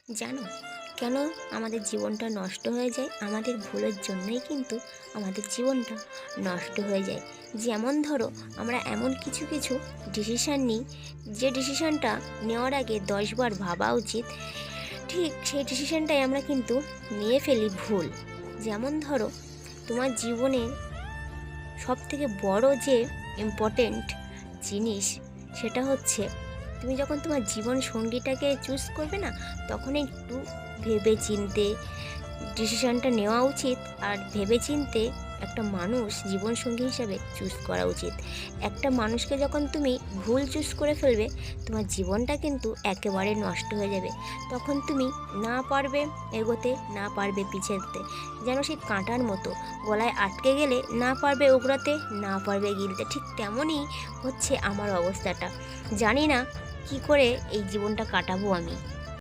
জানো কেন আমাদের জীবনটা নষ্ট হয়ে যায়? আমাদের ভুলের জন্যই কিন্তু আমাদের জীবনটা নষ্ট হয়ে যায়। যেমন ধরো, আমরা এমন কিছু কিছু ডিসিশান নিই, যে ডিসিশানটা নেওয়ার আগে 10বার ভাবা উচিত। ঠিক সেই ডিসিশানটাই আমরা কিন্তু নিয়ে ফেলি ভুল। যেমন ধরো, তোমার জীবনের সবথেকে বড় যে ইম্পর্টেন্ট জিনিস, সেটা হচ্ছে তুমি যখন তোমার জীবন সঙ্গীটাকে চুজ করবে না, তখন একটু ভেবে চিন্তে ডিসিশনটা নেওয়া উচিত। আর ভেবে চিন্তে একটা মানুষ জীবনসঙ্গী হিসাবে চুজ করা উচিত। একটা মানুষকে যখন তুমি ভুল চুজ করে ফেলবে, তোমার জীবনটা কিন্তু একেবারে নষ্ট হয়ে যাবে। তখন তুমি না পারবে এগোতে, না পারবে পিছাতে, যেন সেই কাঁটার মতো গলায় আটকে গেলে না পারবে উগড়াতে, না পারবে গিলতে। ঠিক তেমনই হচ্ছে আমার অবস্থাটা। জানি না কি করে এই জীবনটা কাটাবো আমি।